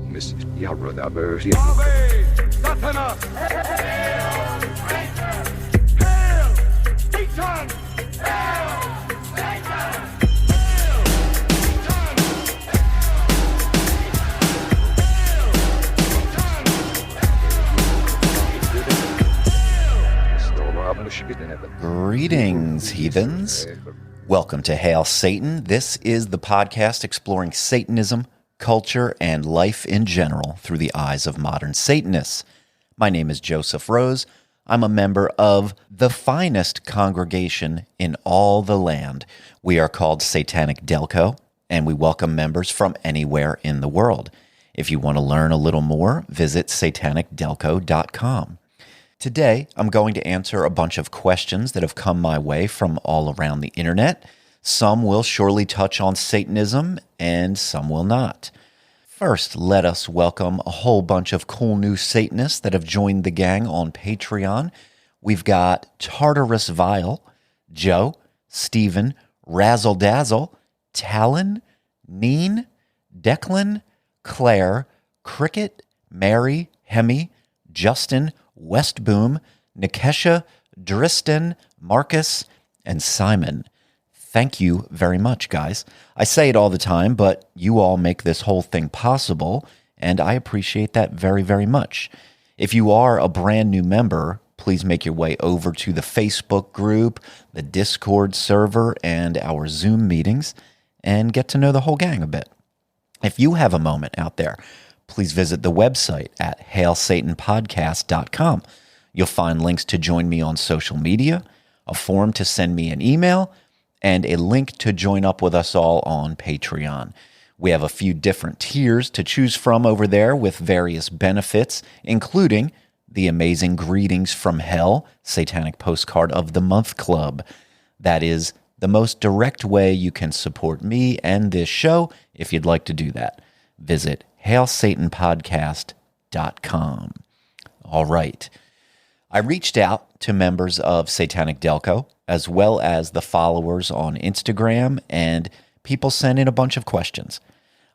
Mrs. Yarrodaberg. Ave Satanas! Hail Satan! Hail Satan! Hail Satan! Greetings, heathens. Welcome to Hail Satan. This is the podcast exploring Satanism, culture, and life in general through the eyes of modern Satanists. My name is Joseph Rose. I'm a member of the finest congregation in all the land. We are called Satanic Delco, and we welcome members from anywhere in the world. If you want to learn a little more, visit satanicdelco.com. Today, I'm going to answer a bunch of questions that have come my way from all around the internet. Some will surely touch on Satanism, and some will not. First, let us welcome a whole bunch of cool new Satanists that have joined the gang on Patreon. We've got Tartarus Vile, Joe, Stephen, Razzle Dazzle, Talon, Neen, Declan, Claire, Cricket, Mary, Hemi, Justin, Westboom, Nikesha, Dristan, Marcus, and Simon. Thank you very much, guys. I say it all the time, but you all make this whole thing possible, and I appreciate that very, very much. If you are a brand new member, please make your way over to the Facebook group, the Discord server, and our Zoom meetings, and get to know the whole gang a bit. If you have a moment out there, please visit the website at hailsatanpodcast.com. You'll find links to join me on social media, a form to send me an email, and a link to join up with us all on Patreon. We have a few different tiers to choose from over there with various benefits, including the amazing Greetings from Hell Satanic Postcard of the Month Club. That is the most direct way you can support me and this show if you'd like to do that. Visit hailsatanpodcast.com. All right. I reached out to members of Satanic Delco, as well as the followers on Instagram, and people sent in a bunch of questions.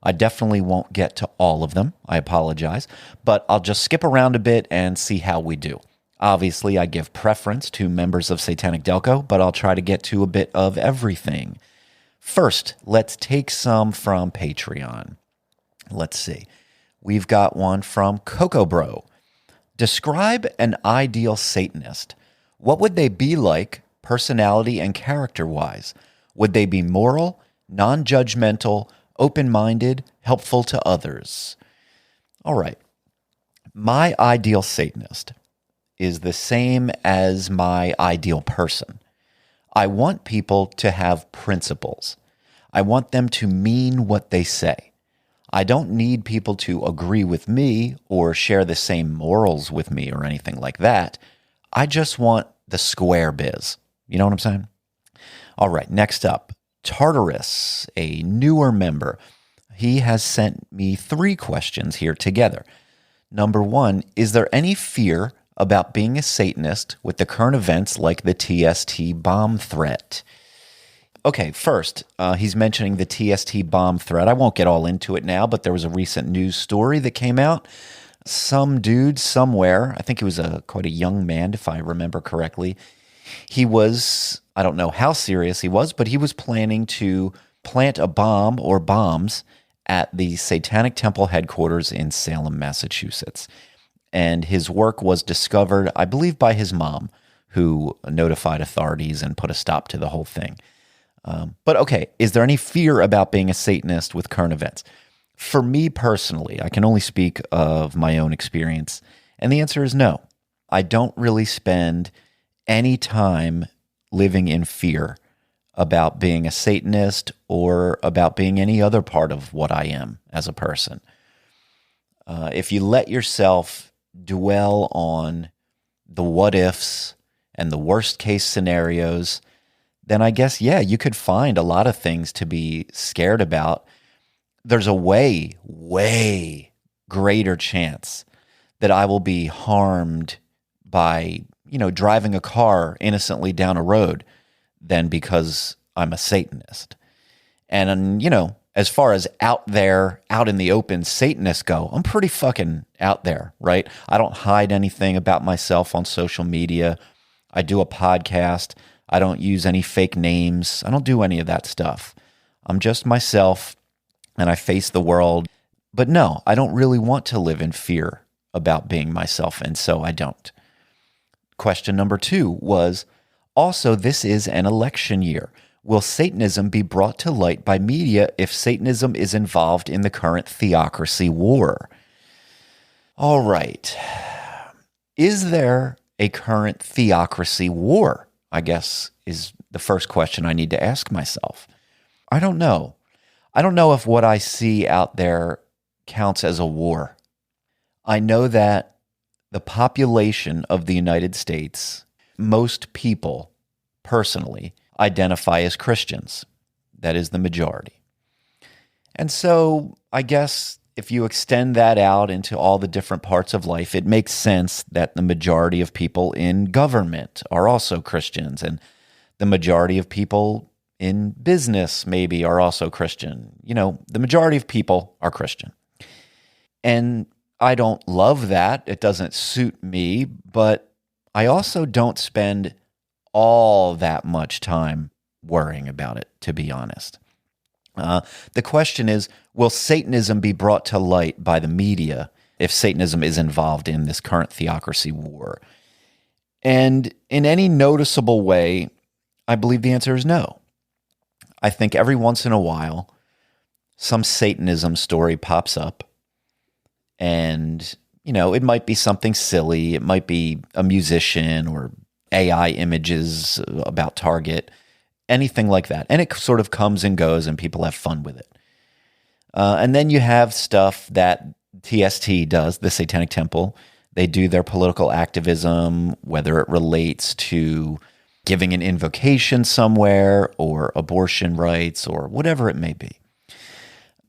I definitely won't get to all of them. I apologize, but I'll just skip around a bit and see how we do. Obviously, I give preference to members of Satanic Delco, but I'll try to get to a bit of everything. First, let's take some from Patreon. Let's see. We've got one from Coco Bro. Describe an ideal Satanist. What would they be like, personality and character-wise? Would they be moral, non-judgmental, open-minded, helpful to others? All right. My ideal Satanist is the same as my ideal person. I want people to have principles. I want them to mean what they say. I don't need people to agree with me or share the same morals with me or anything like that. I just want the square biz. You know what I'm saying? All right, next up, Tartarus, a newer member. He has sent me 3 questions here together. Number 1, is there any fear about being a Satanist with the current events like the TST bomb threat? Okay, first, he's mentioning the TST bomb threat. I won't get all into it now, but there was a recent news story that came out. Some dude somewhere, I think he was quite a young man, if I remember correctly. He was, I don't know how serious he was, but he was planning to plant a bomb or bombs at the Satanic Temple headquarters in Salem, Massachusetts. And his work was discovered, I believe, by his mom, who notified authorities and put a stop to the whole thing. But okay, is there any fear about being a Satanist with current events? For me personally, I can only speak of my own experience, and the answer is no. I don't really spend any time living in fear about being a Satanist or about being any other part of what I am as a person. If you let yourself dwell on the what ifs and the worst case scenarios, then I guess, yeah, you could find a lot of things to be scared about. There's a way, way greater chance that I will be harmed by, driving a car innocently down a road than because I'm a Satanist. And, as far as out there, out in the open Satanists go, I'm pretty fucking out there, right? I don't hide anything about myself on social media. I do a podcast. I don't use any fake names. I don't do any of that stuff. I'm just myself, and I face the world. But no, I don't really want to live in fear about being myself, and so I don't. Question number 2 was, also, this is an election year. Will Satanism be brought to light by media if Satanism is involved in the current theocracy war? All right. Is there a current theocracy war? I guess is the first question I need to ask myself. I don't know. I don't know if what I see out there counts as a war. I know that the population of the United States, most people personally identify as Christians. That is the majority. And so I guess if you extend that out into all the different parts of life, it makes sense that the majority of people in government are also Christians, and the majority of people in business maybe are also Christian. You know, the majority of people are Christian. And I don't love that. It doesn't suit me, but I also don't spend all that much time worrying about it, to be honest. The question is, will Satanism be brought to light by the media if Satanism is involved in this current theocracy war? And in any noticeable way, I believe the answer is no. I think every once in a while, some Satanism story pops up, and, you know, it might be something silly. It might be a musician or AI images about Target, anything like that. And it sort of comes and goes, and people have fun with it. And then you have stuff that TST does, the Satanic Temple. They do their political activism, whether it relates to giving an invocation somewhere or abortion rights or whatever it may be.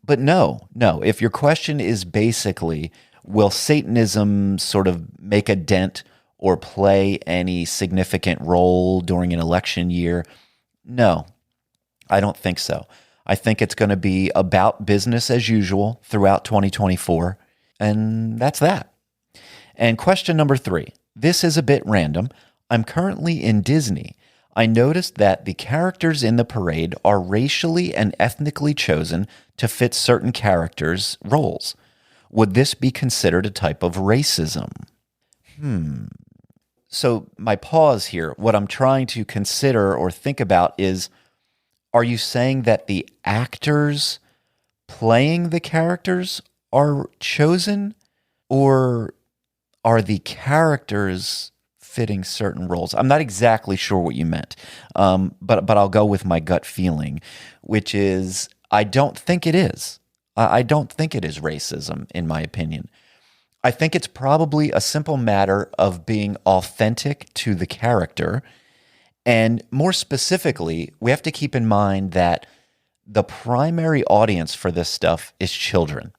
But no, if your question is basically, will Satanism sort of make a dent or play any significant role during an election year? No, I don't think so. I think it's going to be about business as usual throughout 2024, and that's that. And question number 3. This is a bit random. I'm currently in Disney. I noticed that the characters in the parade are racially and ethnically chosen to fit certain characters' roles. Would this be considered a type of racism? So my pause here, what I'm trying to consider or think about is, are you saying that the actors playing the characters are chosen, or are the characters fitting certain roles? I'm not exactly sure what you meant, but I'll go with my gut feeling, which is I don't think it is. I don't think it is racism, in my opinion. I think it's probably a simple matter of being authentic to the character. And more specifically, we have to keep in mind that the primary audience for this stuff is children.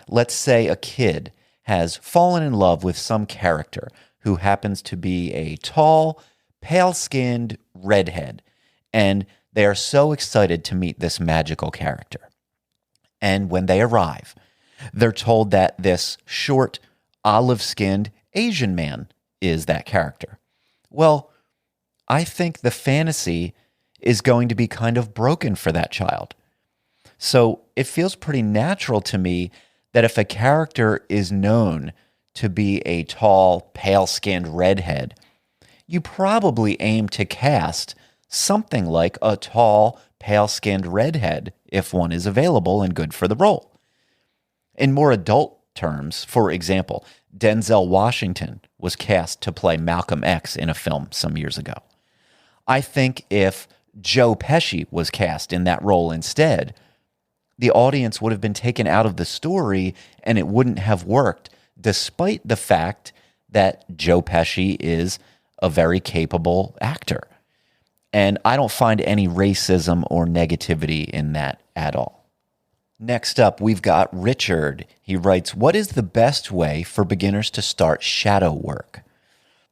Let's say a kid has fallen in love with some character who happens to be a tall, pale-skinned redhead, and they are so excited to meet this magical character. And when they arrive, they're told that this short, olive-skinned Asian man is that character. Well, I think the fantasy is going to be kind of broken for that child. So it feels pretty natural to me that if a character is known to be a tall, pale-skinned redhead, you probably aim to cast something like a tall, pale-skinned redhead if one is available and good for the role. In more adult terms, for example, Denzel Washington was cast to play Malcolm X in a film some years ago. I think if Joe Pesci was cast in that role instead, the audience would have been taken out of the story and it wouldn't have worked, despite the fact that Joe Pesci is a very capable actor. And I don't find any racism or negativity in that at all. Next up, we've got Richard. He writes, what is the best way for beginners to start shadow work?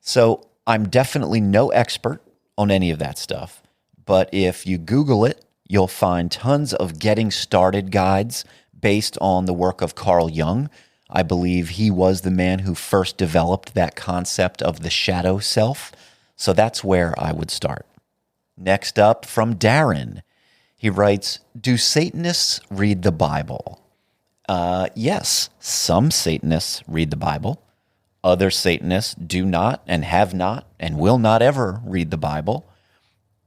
So I'm definitely no expert on any of that stuff, but if you Google it, you'll find tons of getting started guides based on the work of Carl Jung. I believe he was the man who first developed that concept of the shadow self. So that's where I would start. Next up from Darren. He writes, do Satanists read the Bible? Yes, some Satanists read the Bible. Other Satanists do not and have not and will not ever read the Bible.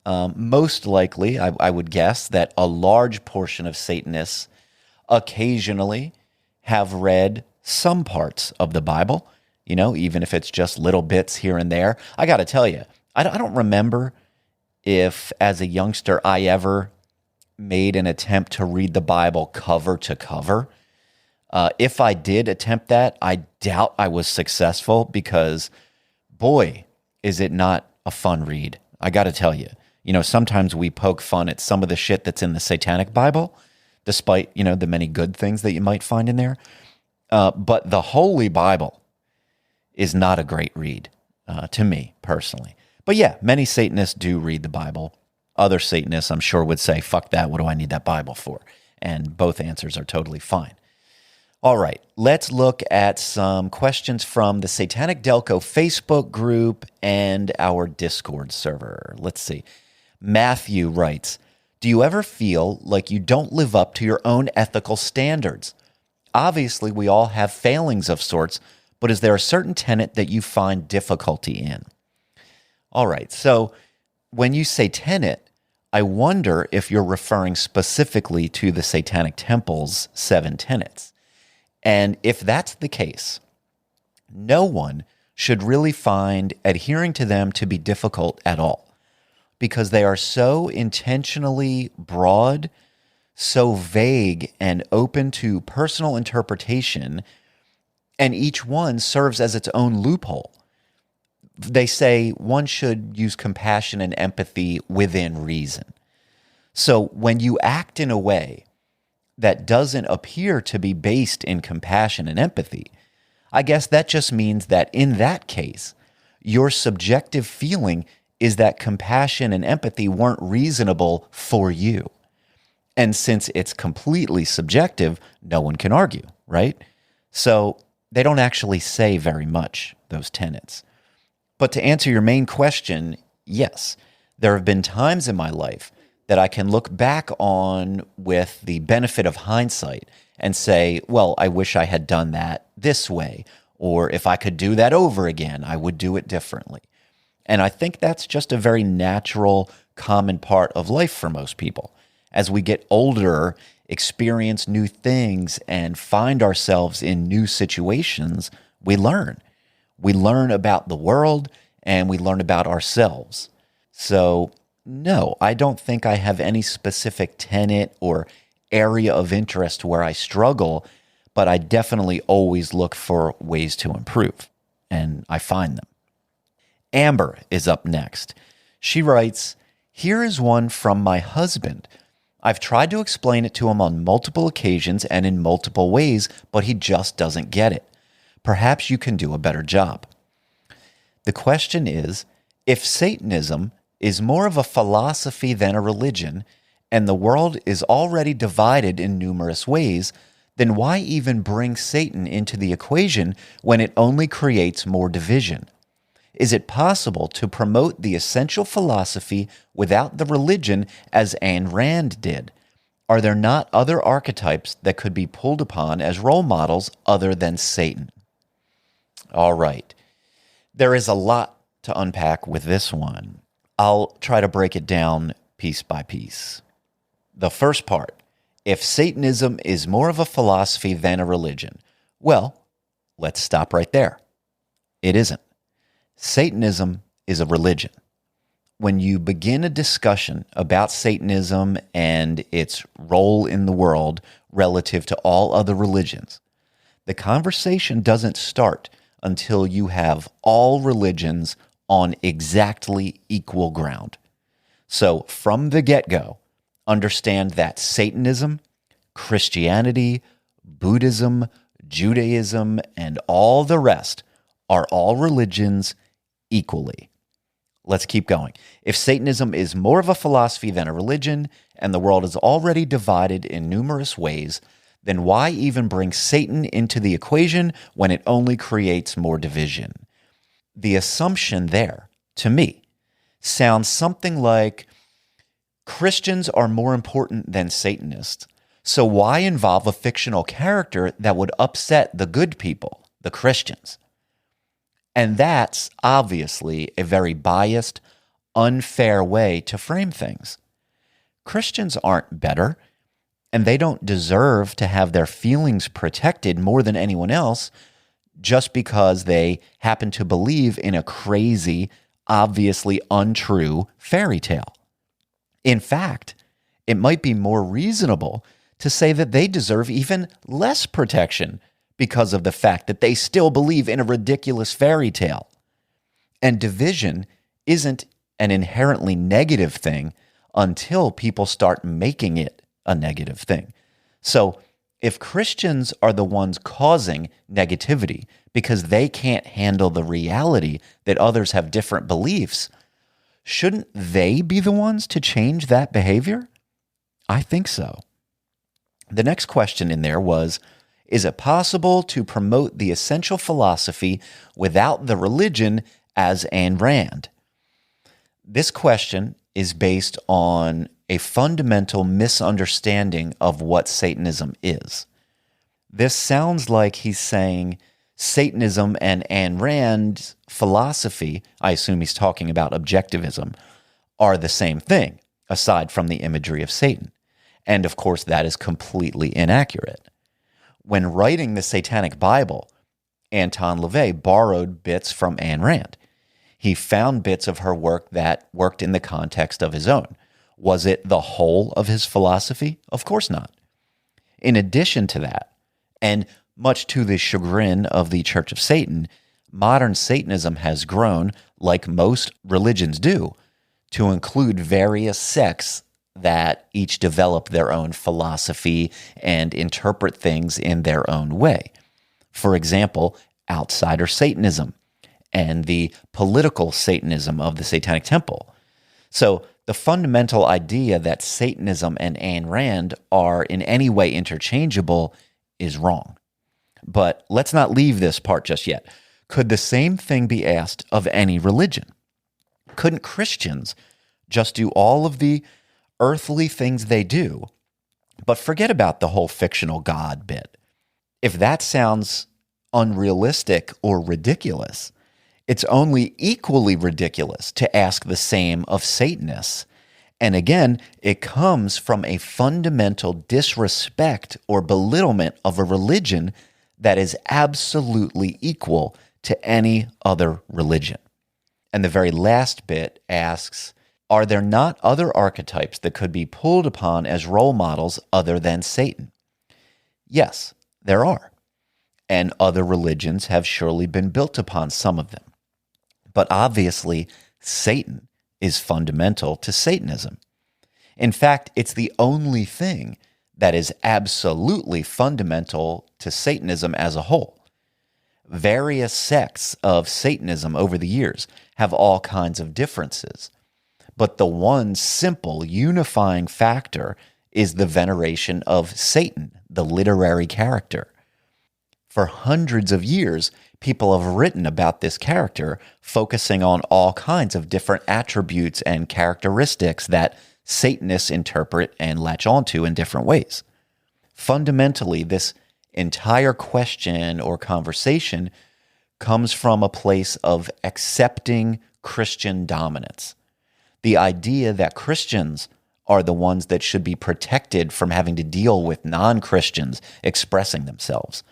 Most likely, I would guess that a large portion of Satanists occasionally have read some parts of the Bible, even if it's just little bits here and there. I got to tell you, I don't remember if as a youngster I ever made an attempt to read the Bible cover to cover. If I did attempt that, I doubt I was successful because, boy, is it not a fun read. I got to tell you, sometimes we poke fun at some of the shit that's in the Satanic Bible, despite, the many good things that you might find in there. But the Holy Bible is not a great read to me personally. But yeah, many Satanists do read the Bible. Other Satanists, I'm sure, would say, fuck that, what do I need that Bible for? And both answers are totally fine. All right, let's look at some questions from the Satanic Delco Facebook group and our Discord server. Let's see. Matthew writes, do you ever feel like you don't live up to your own ethical standards? Obviously, we all have failings of sorts, but is there a certain tenet that you find difficulty in? All right, so when you say tenet, I wonder if you're referring specifically to the Satanic Temple's 7 tenets. And if that's the case, no one should really find adhering to them to be difficult at all, because they are so intentionally broad, so vague, and open to personal interpretation, and each one serves as its own loophole. They say one should use compassion and empathy within reason. So when you act in a way that doesn't appear to be based in compassion and empathy, I guess that just means that in that case, your subjective feeling is that compassion and empathy weren't reasonable for you. And since it's completely subjective, no one can argue, right? So they don't actually say very much, those tenets. But to answer your main question, yes, there have been times in my life that I can look back on with the benefit of hindsight and say, well, I wish I had done that this way, or if I could do that over again, I would do it differently. And I think that's just a very natural, common part of life for most people. As we get older, experience new things, and find ourselves in new situations, we learn. We learn about the world, and we learn about ourselves. So no, I don't think I have any specific tenet or area of interest where I struggle, but I definitely always look for ways to improve, and I find them. Amber is up next. She writes, here is one from my husband. I've tried to explain it to him on multiple occasions and in multiple ways, but he just doesn't get it. Perhaps you can do a better job. The question is, if Satanism is more of a philosophy than a religion, and the world is already divided in numerous ways, then why even bring Satan into the equation when it only creates more division? Is it possible to promote the essential philosophy without the religion as Ayn Rand did? Are there not other archetypes that could be pulled upon as role models other than Satan? All right. There is a lot to unpack with this one. I'll try to break it down piece by piece. The first part, if Satanism is more of a philosophy than a religion, well, let's stop right there. It isn't. Satanism is a religion. When you begin a discussion about Satanism and its role in the world relative to all other religions, the conversation doesn't start until you have all religions on exactly equal ground. So from the get-go, understand that Satanism, Christianity, Buddhism, Judaism, and all the rest are all religions equally. Let's keep going. If Satanism is more of a philosophy than a religion, and the world is already divided in numerous ways, then why even bring Satan into the equation when it only creates more division? The assumption there, to me, sounds something like Christians are more important than Satanists, so why involve a fictional character that would upset the good people, the Christians? And that's obviously a very biased, unfair way to frame things. Christians aren't better, and they don't deserve to have their feelings protected more than anyone else just because they happen to believe in a crazy, obviously untrue fairy tale. In fact, it might be more reasonable to say that they deserve even less protection because of the fact that they still believe in a ridiculous fairy tale. And division isn't an inherently negative thing until people start making it a negative thing. So if Christians are the ones causing negativity because they can't handle the reality that others have different beliefs, shouldn't they be the ones to change that behavior? I think so. The next question in there was, is it possible to promote the essential philosophy without the religion as Ayn Rand? This question is based on a fundamental misunderstanding of what Satanism is. This sounds like he's saying Satanism and Ayn Rand's philosophy, I assume he's talking about objectivism, are the same thing, aside from the imagery of Satan. And of course, that is completely inaccurate. When writing the Satanic Bible, Anton LaVey borrowed bits from Ayn Rand. He found bits of her work that worked in the context of his own. Was it the whole of his philosophy? Of course not. In addition to that, and much to the chagrin of the Church of Satan, modern Satanism has grown, like most religions do, to include various sects that each develop their own philosophy and interpret things in their own way. For example, outsider Satanism and the political Satanism of the Satanic Temple. So the fundamental idea that Satanism and Ayn Rand are in any way interchangeable is wrong. But let's not leave this part just yet. Could the same thing be asked of any religion? Couldn't Christians just do all of the earthly things they do, but forget about the whole fictional God bit? If that sounds unrealistic or ridiculous, it's only equally ridiculous to ask the same of Satanists. And again, it comes from a fundamental disrespect or belittlement of a religion that is absolutely equal to any other religion. And the very last bit asks, are there not other archetypes that could be pulled upon as role models other than Satan? Yes, there are. And other religions have surely been built upon some of them. But obviously, Satan is fundamental to Satanism. In fact, it's the only thing that is absolutely fundamental to Satanism as a whole. Various sects of Satanism over the years have all kinds of differences, but the one simple unifying factor is the veneration of Satan, the literary character. For hundreds of years, people have written about this character, focusing on all kinds of different attributes and characteristics that Satanists interpret and latch onto in different ways. Fundamentally, this entire question or conversation comes from a place of accepting Christian dominance. The idea that Christians are the ones that should be protected from having to deal with non-Christians expressing themselves.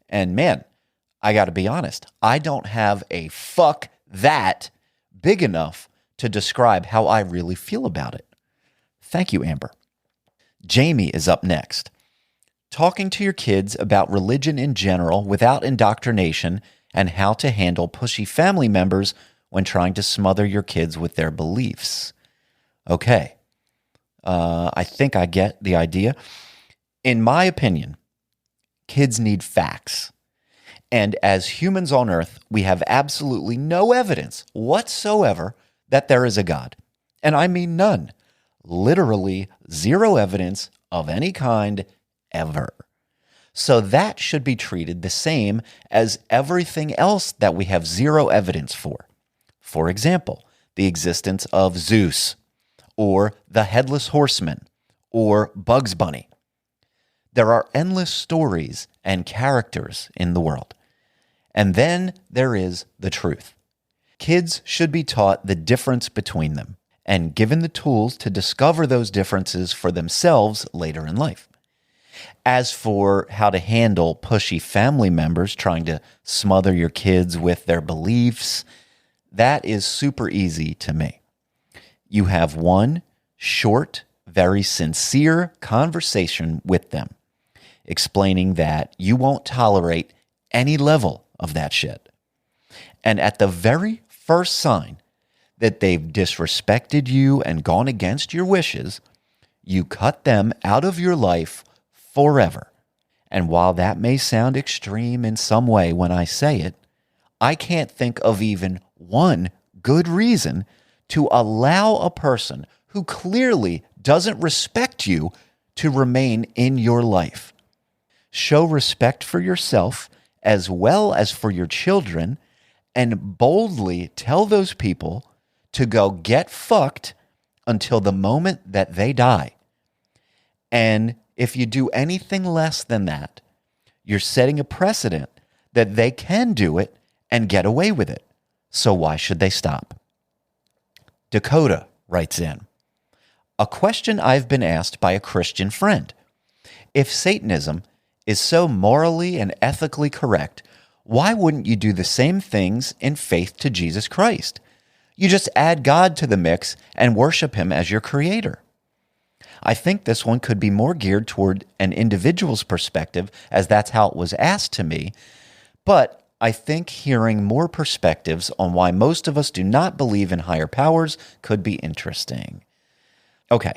And man, I got to be honest, I don't have a fuck that big enough to describe how I really feel about it. Thank you, Amber. Jamie is up next. Talking to your kids about religion in general without indoctrination and how to handle pushy family members when trying to smother your kids with their beliefs. Okay. I think I get the idea. In my opinion, kids need facts. And as humans on Earth, we have absolutely no evidence whatsoever that there is a God. And I mean none. Literally zero evidence of any kind ever. So that should be treated the same as everything else that we have zero evidence for. For example, the existence of Zeus, or the Headless Horseman, or Bugs Bunny. There are endless stories and characters in the world. And then there is the truth. Kids should be taught the difference between them and given the tools to discover those differences for themselves later in life. As for how to handle pushy family members trying to smother your kids with their beliefs, that is super easy to me. You have one short, very sincere conversation with them, explaining that you won't tolerate any level of that shit. And at the very first sign that they've disrespected you and gone against your wishes, you cut them out of your life forever. And while that may sound extreme in some way when I say it, I can't think of even one good reason to allow a person who clearly doesn't respect you to remain in your life. Show respect for yourself as well as for your children, and boldly tell those people to go get fucked until the moment that they die. And if you do anything less than that, you're setting a precedent that they can do it and get away with it. So why should they stop? Dakota writes in, a question I've been asked by a Christian friend. If Satanism is so morally and ethically correct, why wouldn't you do the same things in faith to Jesus Christ? You just add God to the mix and worship him as your creator. I think this one could be more geared toward an individual's perspective, as that's how it was asked to me. But I think hearing more perspectives on why most of us do not believe in higher powers could be interesting. Okay,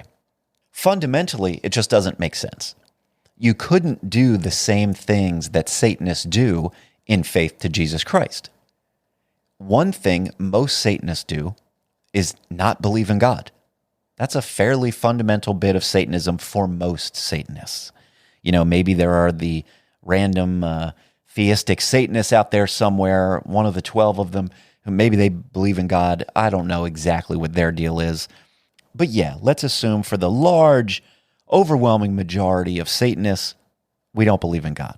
fundamentally, it just doesn't make sense. You couldn't do the same things that Satanists do in faith to Jesus Christ. One thing most Satanists do is not believe in God. That's a fairly fundamental bit of Satanism for most Satanists. You know, maybe there are the random theistic Satanists out there somewhere, one of the 12 of them, who maybe they believe in God. I don't know exactly what their deal is. But yeah, let's assume for the large, overwhelming majority of Satanists, we don't believe in God.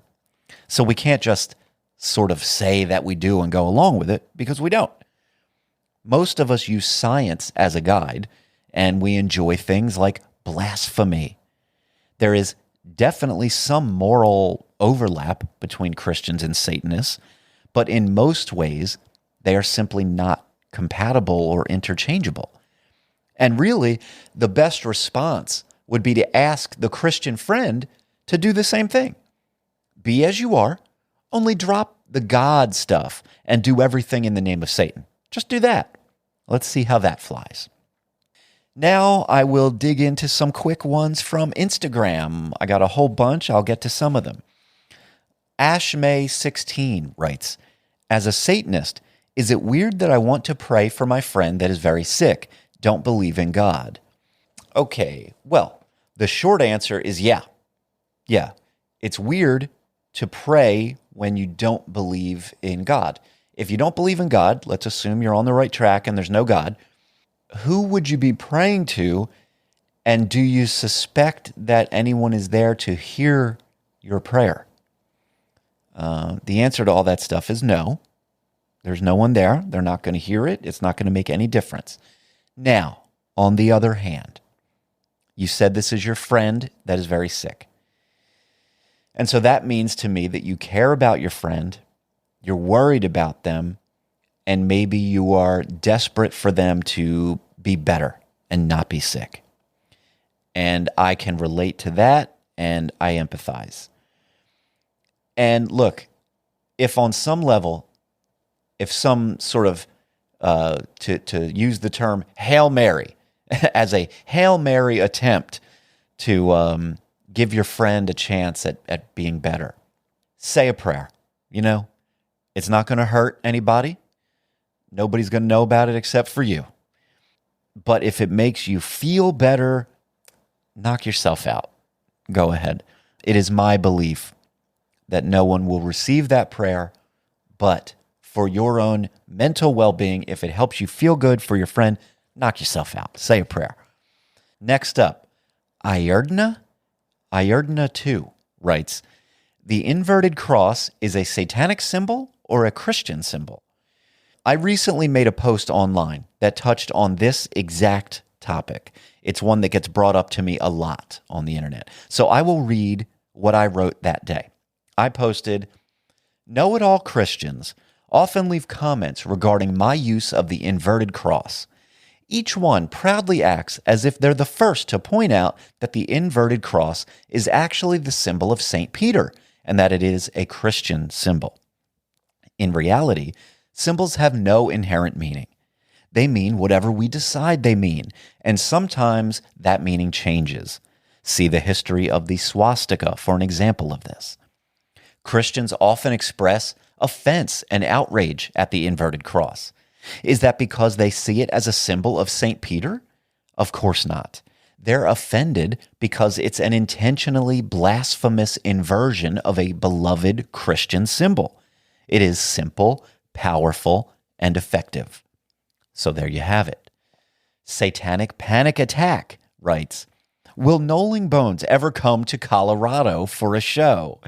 So we can't just sort of say that we do and go along with it, because we don't. Most of us use science as a guide, and we enjoy things like blasphemy. There is definitely some moral overlap between Christians and Satanists, but in most ways, they are simply not compatible or interchangeable. And really, the best response would be to ask the Christian friend to do the same thing. Be as you are, only drop the God stuff and do everything in the name of Satan. Just do that. Let's see how that flies. Now I will dig into some quick ones from Instagram. I got a whole bunch. I'll get to some of them. AshMay16 writes, as a Satanist, is it weird that I want to pray for my friend that is very sick? Don't believe in God. Okay, well, the short answer is yeah. Yeah, it's weird to pray when you don't believe in God. If you don't believe in God, let's assume you're on the right track and there's no God, who would you be praying to? And do you suspect that anyone is there to hear your prayer? The answer to all that stuff is no. There's no one there. They're not going to hear it. It's not going to make any difference. Now, on the other hand, you said this is your friend that is very sick. And so that means to me that you care about your friend, you're worried about them, and maybe you are desperate for them to be better and not be sick. And I can relate to that, and I empathize. And look, if on some level, if some sort of, to use the term Hail Mary, as a Hail Mary attempt to give your friend a chance at being better, say a prayer. You know, it's not going to hurt anybody. Nobody's going to know about it except for you. But if it makes you feel better, knock yourself out. Go ahead. It is my belief that no one will receive that prayer, but for your own mental well-being, if it helps you feel good for your friend, knock yourself out. Say a prayer. Next up, Ayerdna 2 writes, the inverted cross is a satanic symbol or a Christian symbol? I recently made a post online that touched on this exact topic. It's one that gets brought up to me a lot on the internet. So I will read what I wrote that day. I posted, know-it-all Christians often leave comments regarding my use of the inverted cross. Each one proudly acts as if they're the first to point out that the inverted cross is actually the symbol of St. Peter and that it is a Christian symbol. In reality, symbols have no inherent meaning. They mean whatever we decide they mean, and sometimes that meaning changes. See the history of the swastika for an example of this. Christians often express offense and outrage at the inverted cross. Is that because they see it as a symbol of St. Peter? Of course not. They're offended because it's an intentionally blasphemous inversion of a beloved Christian symbol. It is simple, powerful, and effective. So there you have it. Satanic Panic Attack writes, will Knowling Bones ever come to Colorado for a show?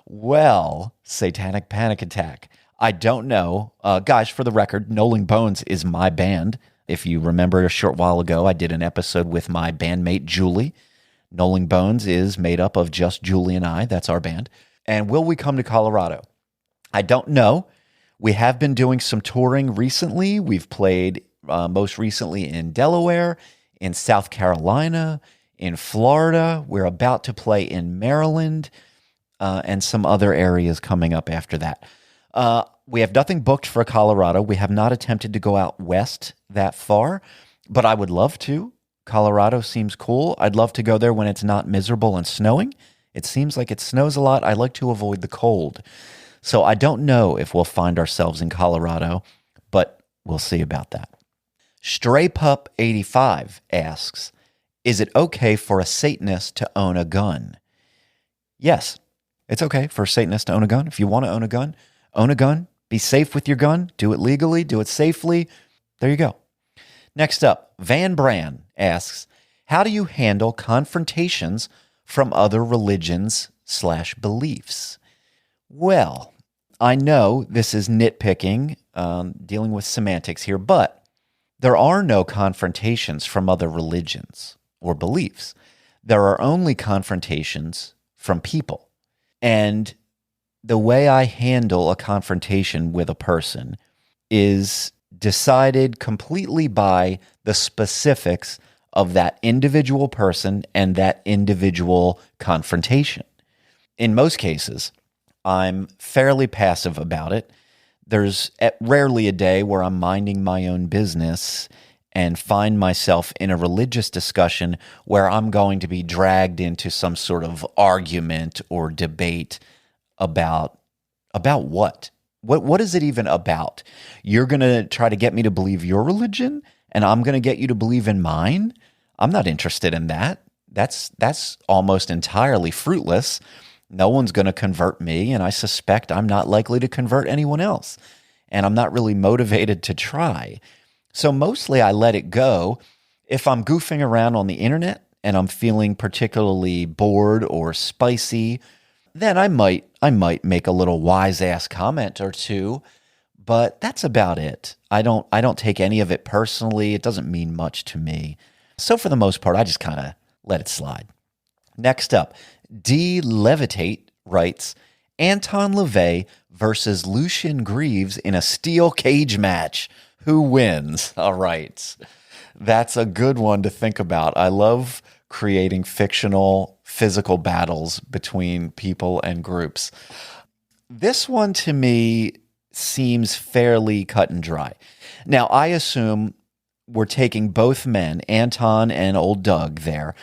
Well, Satanic Panic Attack, I don't know. Guys, for the record, Knowling Bones is my band. If you remember a short while ago, I did an episode with my bandmate, Julie. Knowling Bones is made up of just Julie and I. That's our band. And will we come to Colorado? I don't know. We have been doing some touring recently. We've played most recently in Delaware, in South Carolina, in Florida. We're about to play in Maryland, and some other areas coming up after that. We have nothing booked for Colorado. We have not attempted to go out west that far, but I would love to. Colorado seems cool. I'd love to go there when it's not miserable and snowing. It seems like it snows a lot. I like to avoid the cold. So I don't know if we'll find ourselves in Colorado, but we'll see about that. Stray Pup 85 asks, is it okay for a Satanist to own a gun? Yes, it's okay for a Satanist to own a gun. If you want to own a gun, own a gun. Be safe with your gun. Do it legally. Do it safely. There you go. Next up, Van Bran asks, how do you handle confrontations from other religions/beliefs? Well, I know this is nitpicking, dealing with semantics here, but there are no confrontations from other religions or beliefs. There are only confrontations from people. And the way I handle a confrontation with a person is decided completely by the specifics of that individual person and that individual confrontation. In most cases, I'm fairly passive about it. There's rarely a day where I'm minding my own business and find myself in a religious discussion where I'm going to be dragged into some sort of argument or debate about what? What is it even about? You're going to try to get me to believe your religion and I'm going to get you to believe in mine? I'm not interested in that. That's almost entirely fruitless. No one's going to convert me, and I suspect I'm not likely to convert anyone else. And I'm not really motivated to try. So mostly I let it go. If I'm goofing around on the internet and I'm feeling particularly bored or spicy, then I might make a little wise-ass comment or two, but that's about it. I don't take any of it personally. It doesn't mean much to me. So for the most part, I just kind of let it slide. Next up, D. Levitate writes, Anton LaVey versus Lucien Greaves in a steel cage match. Who wins? All right. That's a good one to think about. I love creating fictional physical battles between people and groups. This one to me seems fairly cut and dry. Now, I assume we're taking both men, Anton and old Doug there.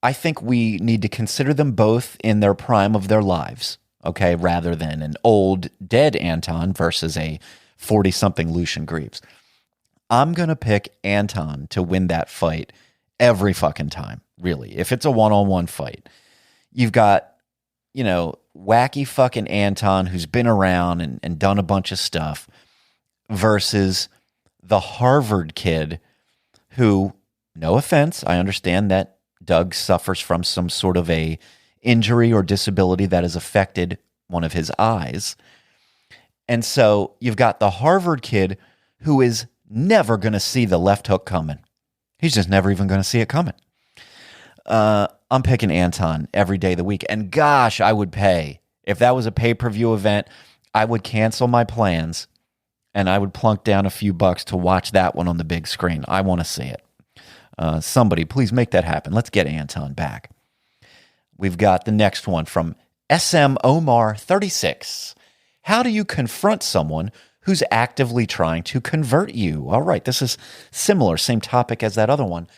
I think we need to consider them both in their prime of their lives, okay, rather than an old dead Anton versus a 40-something Lucien Greaves. I'm going to pick Anton to win that fight every fucking time, really. If it's a one-on-one fight, you've got, wacky fucking Anton who's been around and done a bunch of stuff versus the Harvard kid who, no offense, I understand that Doug suffers from some sort of a injury or disability that has affected one of his eyes. And so you've got the Harvard kid who is never going to see the left hook coming. He's just never even going to see it coming. I'm picking Anton every day of the week. And gosh, I would pay. If that was a pay-per-view event, I would cancel my plans and I would plunk down a few bucks to watch that one on the big screen. I want to see it. Somebody, please make that happen. Let's get Anton back. We've got the next one from SM Omar 36. How do you confront someone who's actively trying to convert you? All right, this is similar, same topic as that other one.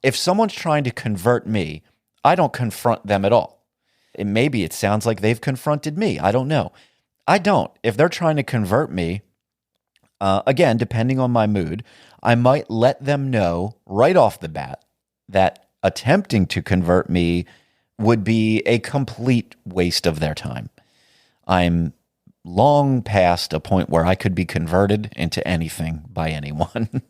If someone's trying to convert me, I don't confront them at all. Maybe it sounds like they've confronted me. I don't know. I don't. If they're trying to convert me, again, depending on my mood, I might let them know right off the bat that attempting to convert me would be a complete waste of their time. I'm long past a point where I could be converted into anything by anyone.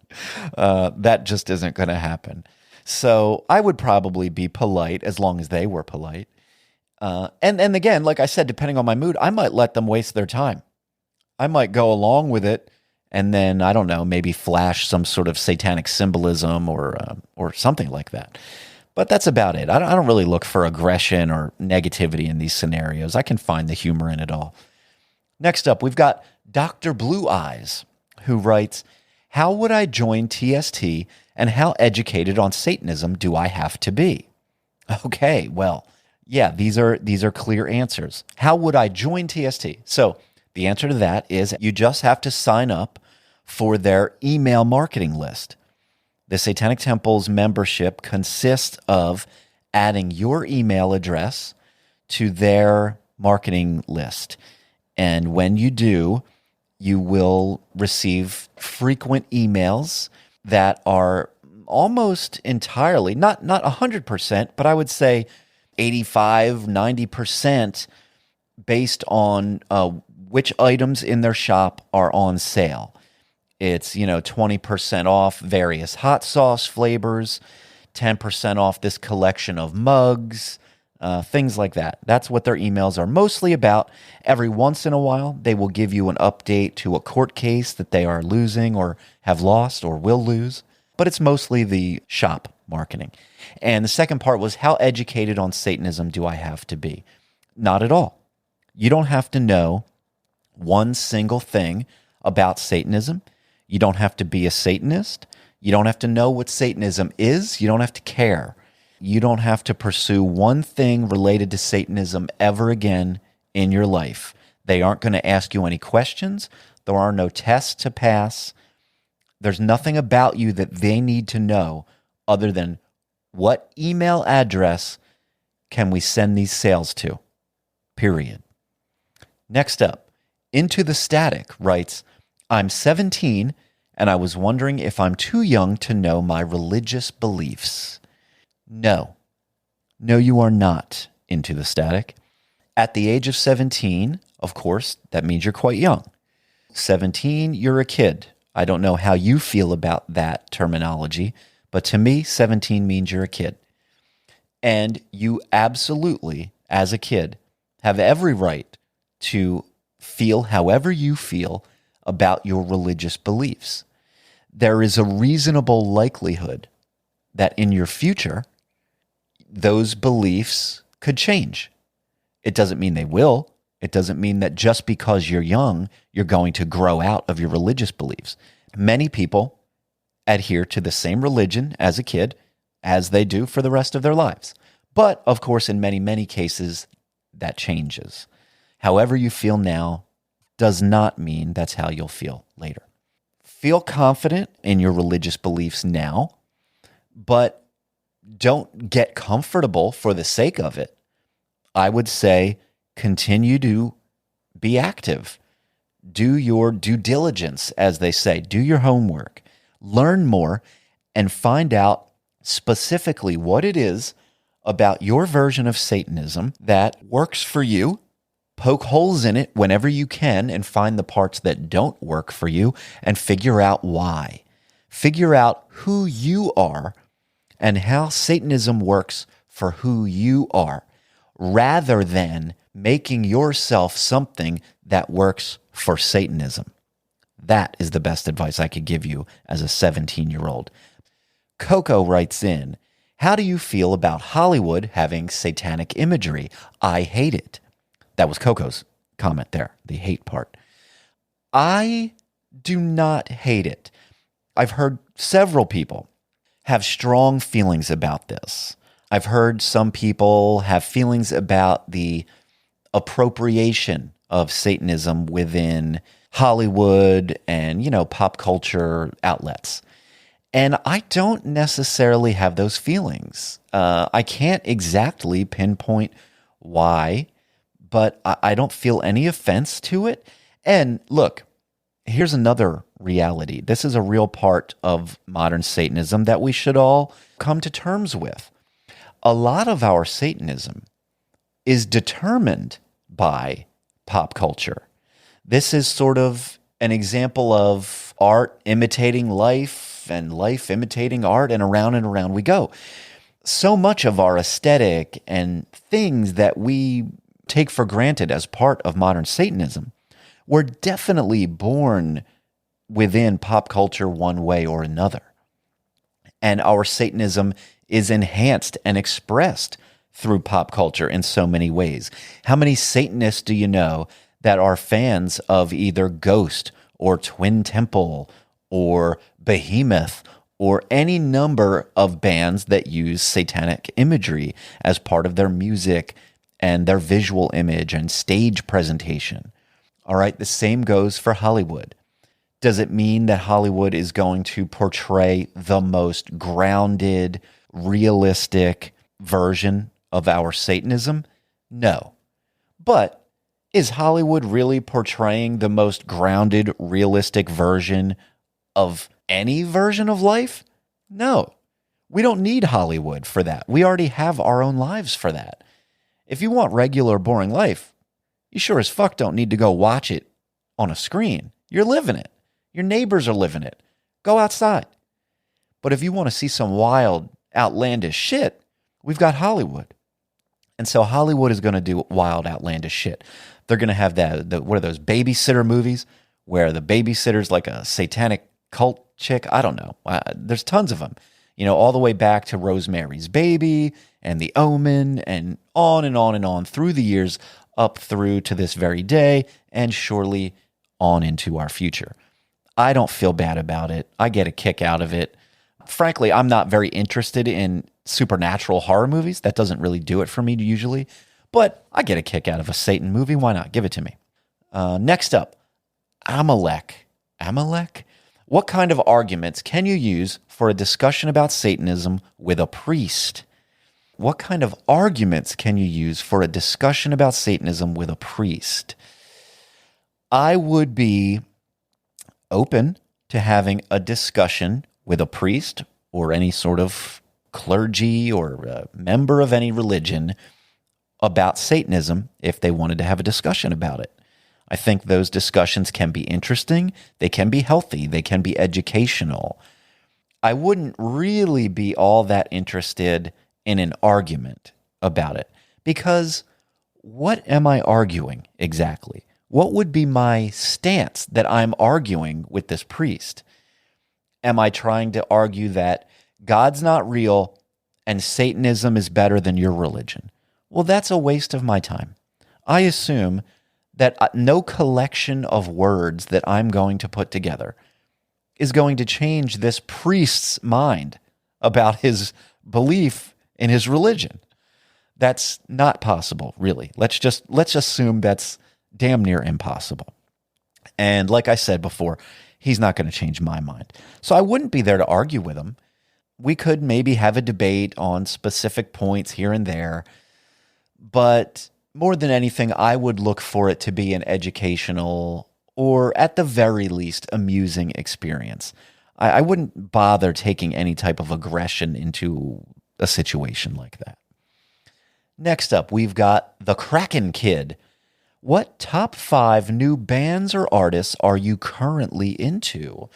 That just isn't going to happen. So I would probably be polite as long as they were polite. And again, like I said, depending on my mood, I might let them waste their time. I might go along with it and then, I don't know, maybe flash some sort of satanic symbolism or something like that. But that's about it. I don't really look for aggression or negativity in these scenarios. I can find the humor in it all. Next up, we've got Dr. Blue Eyes, who writes, how would I join TST and how educated on Satanism do I have to be? Okay, well, yeah, these are clear answers. How would I join TST? So the answer to that is you just have to sign up for their email marketing list. The Satanic Temple's membership consists of adding your email address to their marketing list. And when you do, you will receive frequent emails that are almost entirely, not 100%, but I would say 85, 90% based on which items in their shop are on sale. It's, 20% off various hot sauce flavors, 10% off this collection of mugs, things like that. That's what their emails are mostly about. Every once in a while, they will give you an update to a court case that they are losing or have lost or will lose. But it's mostly the shop marketing. And the second part was, how educated on Satanism do I have to be? Not at all. You don't have to know one single thing about Satanism. You don't have to be a Satanist. You don't have to know what Satanism is. You don't have to care. You don't have to pursue one thing related to Satanism ever again in your life. They aren't going to ask you any questions. There are no tests to pass. There's nothing about you that they need to know other than what email address can we send these sales to, period. Next up, Into the Static writes, I'm 17 and I was wondering if I'm too young to know my religious beliefs. No, you are not, Into the Static. At the age of 17, of course, that means you're quite young. 17, you're a kid. I don't know how you feel about that terminology, but to me, 17 means you're a kid. And you absolutely, as a kid, have every right to feel however you feel about your religious beliefs. There is a reasonable likelihood that in your future, those beliefs could change. It doesn't mean they will. It doesn't mean that just because you're young, you're going to grow out of your religious beliefs. Many people adhere to the same religion as a kid as they do for the rest of their lives. But, of course, in many, many cases, that changes. However you feel now does not mean that's how you'll feel later. Feel confident in your religious beliefs now, but don't get comfortable for the sake of it. I would say continue to be active. Do your due diligence, as they say. Do your homework. learn more, and find out specifically what it is about your version of Satanism that works for you. Poke holes in it whenever you can and find the parts that don't work for you and figure out why. Figure out who you are and how Satanism works for who you are, rather than making yourself something that works for Satanism. That is the best advice I could give you as a 17-year-old. Coco writes in, how do you feel about Hollywood having satanic imagery? I hate it. That was Coco's comment there, the hate part. I do not hate it. I've heard several people have strong feelings about this. I've heard some people have feelings about the appropriation of Satanism within Hollywood and, pop culture outlets. And I don't necessarily have those feelings. I can't exactly pinpoint why, but I don't feel any offense to it. And look, here's another reality. This is a real part of modern Satanism that we should all come to terms with. A lot of our Satanism is determined by pop culture. This is sort of an example of art imitating life and life imitating art, and around we go. So much of our aesthetic and things that we take for granted as part of modern Satanism were definitely born within pop culture one way or another. And our Satanism is enhanced and expressed through pop culture in so many ways. How many Satanists do you know that are fans of either Ghost or Twin Temple or Behemoth or any number of bands that use satanic imagery as part of their music and their visual image and stage presentation? All right, the same goes for Hollywood. Does it mean that Hollywood is going to portray the most grounded, realistic version of our Satanism? No. But is Hollywood really portraying the most grounded, realistic version of any version of life? No. We don't need Hollywood for that. We already have our own lives for that. If you want regular, boring life, you sure as fuck don't need to go watch it on a screen. You're living it. Your neighbors are living it. Go outside. But if you want to see some wild, outlandish shit, we've got Hollywood. And so Hollywood is going to do wild, outlandish shit. They're going to have what are those babysitter movies where the babysitter's like a satanic cult chick? I don't know. There's tons of them. All the way back to Rosemary's Baby and The Omen and on and on and on through the years up through to this very day and surely on into our future. I don't feel bad about it. I get a kick out of it. Frankly, I'm not very interested in supernatural horror movies. That doesn't really do it for me usually. But I get a kick out of a Satan movie. Why not? Give it to me. Next up, Amalek. Amalek? What kind of arguments can you use for a discussion about Satanism with a priest? What kind of arguments can you use for a discussion about Satanism with a priest? I would be open to having a discussion with a priest or any sort of clergy or member of any religion about Satanism if they wanted to have a discussion about it. I think those discussions can be interesting, they can be healthy, they can be educational. I wouldn't really be all that interested in an argument about it because what am I arguing exactly? What would be my stance that I'm arguing with this priest? Am I trying to argue that God's not real and Satanism is better than your religion? Well, that's a waste of my time. I assume that no collection of words that I'm going to put together is going to change this priest's mind about his belief in his religion. That's not possible, really. Let's assume that's damn near impossible. And like I said before, he's not going to change my mind. So I wouldn't be there to argue with him. We could maybe have a debate on specific points here and there, but more than anything, I would look for it to be an educational or at the very least amusing experience. I wouldn't bother taking any type of aggression into a situation like that. Next up, we've got the Kraken Kid. What top 5 new bands or artists are you currently into?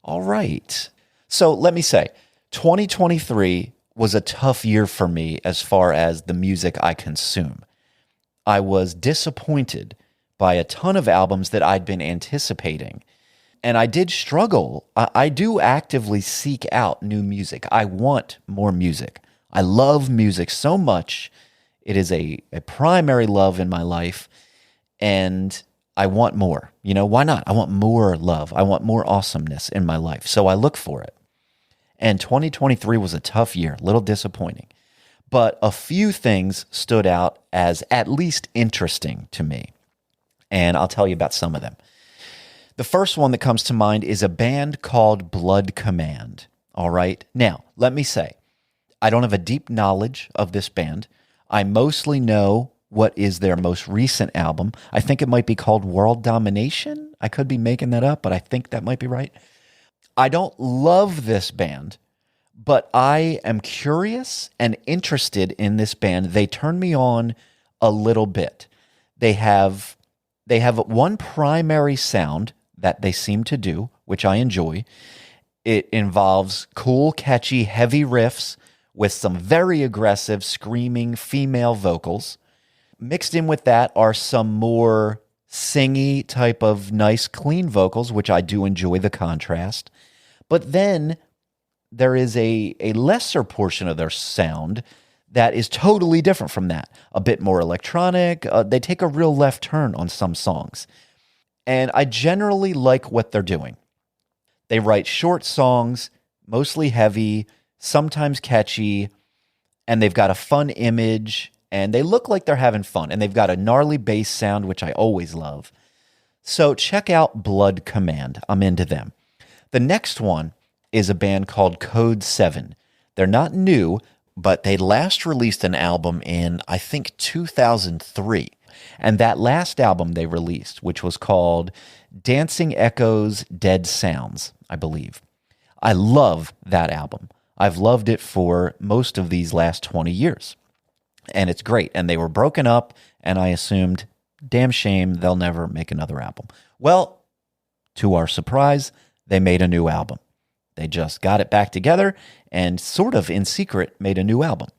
All right. So let me say, 2023 was a tough year for me as far as the music I consume. I was disappointed by a ton of albums that I'd been anticipating. And I did struggle. I do actively seek out new music. I want more music. I love music so much. It is a primary love in my life. And I want more. You know, why not? I want more love. I want more awesomeness in my life. So I look for it. And 2023 was a tough year, a little disappointing. But a few things stood out as at least interesting to me. And I'll tell you about some of them. The first one that comes to mind is a band called Blood Command. All right. Now, let me say, I don't have a deep knowledge of this band. I mostly know what is their most recent album. I think it might be called World Domination. I could be making that up, but I think that might be right. I don't love this band, but I am curious and interested in this band. They turn me on a little bit. They have one primary sound that they seem to do, which I enjoy. It involves cool, catchy, heavy riffs with some very aggressive, screaming female vocals. Mixed in with that are some more singy type of nice, clean vocals, which I do enjoy the contrast. But then there is a lesser portion of their sound that is totally different from that. A bit more electronic. They take a real left turn on some songs. And I generally like what they're doing. They write short songs, mostly heavy, sometimes catchy, and they've got a fun image, and they look like they're having fun, and they've got a gnarly bass sound, which I always love. So check out Blood Command. I'm into them. The next one is a band called Code 7. They're not new, but they last released an album in, I think, 2003. And that last album they released, which was called Dancing Echoes, Dead Sounds, I believe. I love that album. I've loved it for most of these last 20 years. And it's great. And they were broken up, and I assumed, damn shame, they'll never make another album. Well, to our surprise, they made a new album. They just got it back together and sort of in secret made a new album.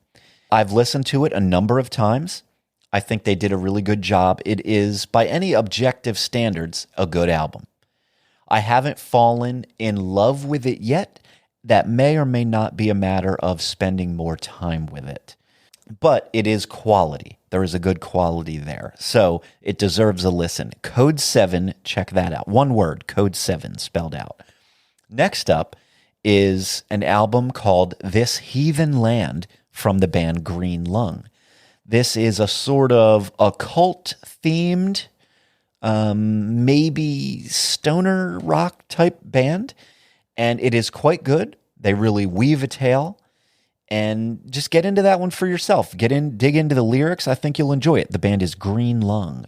I've listened to it a number of times. I think they did a really good job. It is, by any objective standards, a good album. I haven't fallen in love with it yet. That may or may not be a matter of spending more time with it. But it is quality. There is a good quality there. So it deserves a listen. Code 7, check that out. One word, Code 7, spelled out. Next up is an album called This Heathen Land from the band Green Lung. This is a sort of occult-themed, maybe stoner rock type band, and it is quite good. They really weave a tale, and just get into that one for yourself. Dig into the lyrics. I think you'll enjoy it. The band is Green Lung.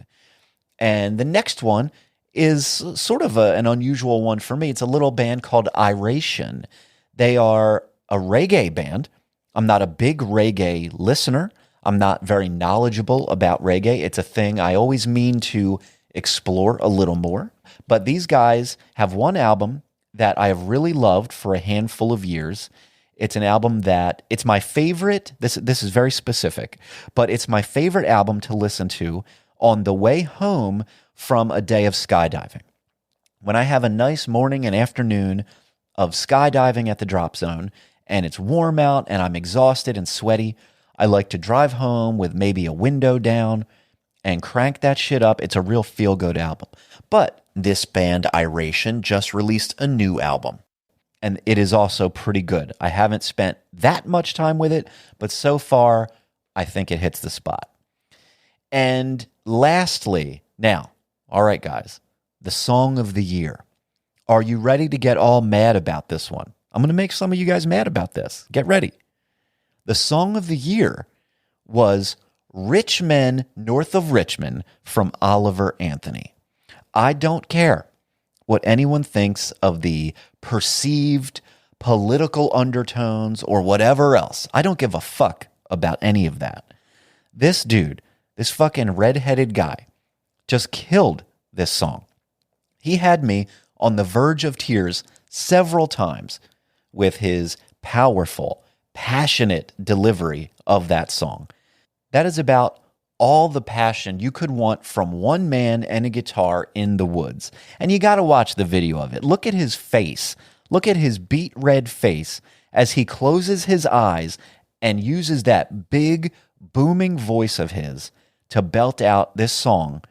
And the next one is sort of an unusual one for me. It's a little band called Iration. They are a reggae band. I'm not a big reggae listener. I'm not very knowledgeable about reggae. It's a thing I always mean to explore a little more. But these guys have one album that I have really loved for a handful of years. It's an album that, it's my favorite, this is very specific, but it's my favorite album to listen to on the way home from a day of skydiving. When I have a nice morning and afternoon of skydiving at the drop zone, and it's warm out and I'm exhausted and sweaty, I like to drive home with maybe a window down and crank that shit up. It's a real feel-good album. But this band, Iration, just released a new album, and it is also pretty good. I haven't spent that much time with it, but so far, I think it hits the spot. And lastly, now, all right, guys, the song of the year. Are you ready to get all mad about this one? I'm going to make some of you guys mad about this. Get ready. The song of the year was Rich Men North of Richmond from Oliver Anthony. I don't care. what anyone thinks of the perceived political undertones or whatever else. I don't give a fuck about any of that. This dude, this fucking redheaded guy, just killed this song. He had me on the verge of tears several times with his powerful, passionate delivery of that song. That is about all the passion you could want from one man and a guitar in the woods. And you got to watch the video of it. Look at his face. Look at his beet red face as he closes his eyes and uses that big, booming voice of his to belt out this song.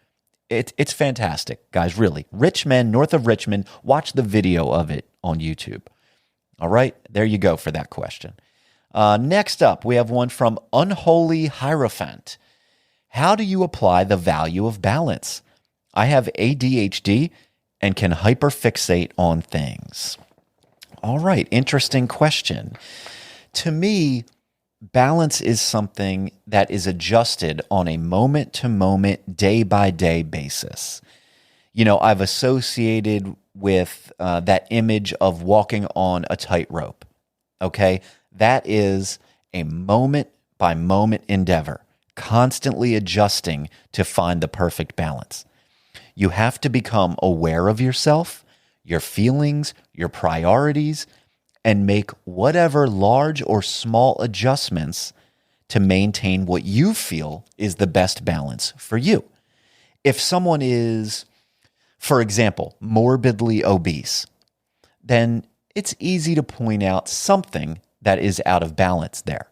It's fantastic, guys, really. Rich men north of Richmond, watch the video of it on YouTube. All right, there you go for that question. Next up, we have one from Unholy Hierophant. How do you apply the value of balance? I have ADHD and can hyperfixate on things. All right, interesting question. To me, balance is something that is adjusted on a moment-to-moment, day-by-day basis. You know, I've associated with that image of walking on a tightrope, okay? That is a moment-by-moment endeavor, constantly adjusting to find the perfect balance. You have to become aware of yourself, your feelings, your priorities, and make whatever large or small adjustments to maintain what you feel is the best balance for you. If someone is, for example, morbidly obese, then it's easy to point out something that is out of balance there.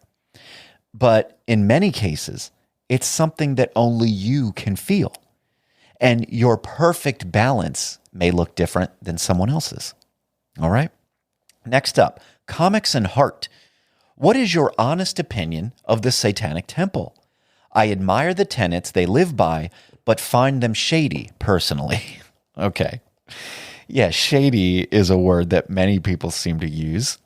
But in many cases, it's something that only you can feel. And your perfect balance may look different than someone else's. All right? Next up, Comics and Heart. What is your honest opinion of the Satanic Temple? I admire the tenets they live by, but find them shady, personally. Okay. Yeah, shady is a word that many people seem to use.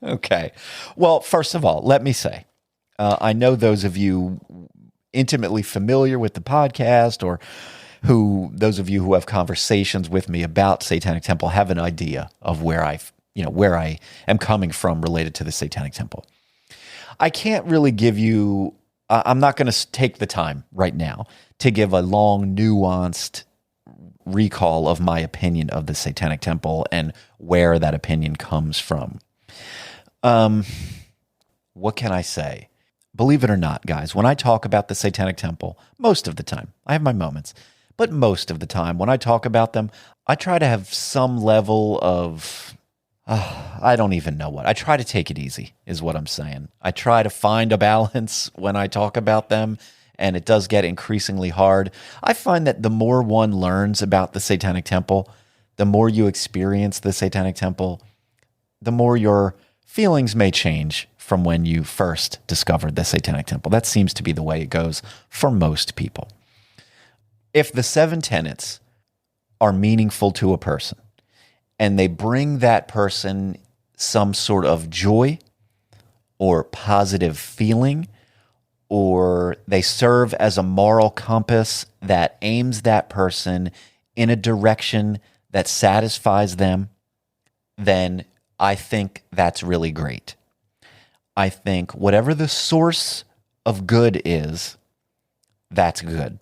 Okay. Well, first of all, let me say, I know those of you intimately familiar with the podcast or those of you who have conversations with me about Satanic Temple have an idea of where I am coming from related to the Satanic Temple. I can't really give you, I'm not going to take the time right now to give a long, nuanced recall of my opinion of the Satanic Temple and where that opinion comes from. What can I say? Believe it or not, guys, when I talk about the Satanic Temple, most of the time, I have my moments, but most of the time when I talk about them, I try to have some level of, I don't even know what. I try to take it easy is what I'm saying. I try to find a balance when I talk about them, and it does get increasingly hard. I find that the more one learns about the Satanic Temple, the more you experience the Satanic Temple, the more your feelings may change from when you first discovered the Satanic Temple. That seems to be the way it goes for most people. If the 7 tenets are meaningful to a person and they bring that person some sort of joy or positive feeling, or they serve as a moral compass that aims that person in a direction that satisfies them, then I think that's really great. I think whatever the source of good is, that's good.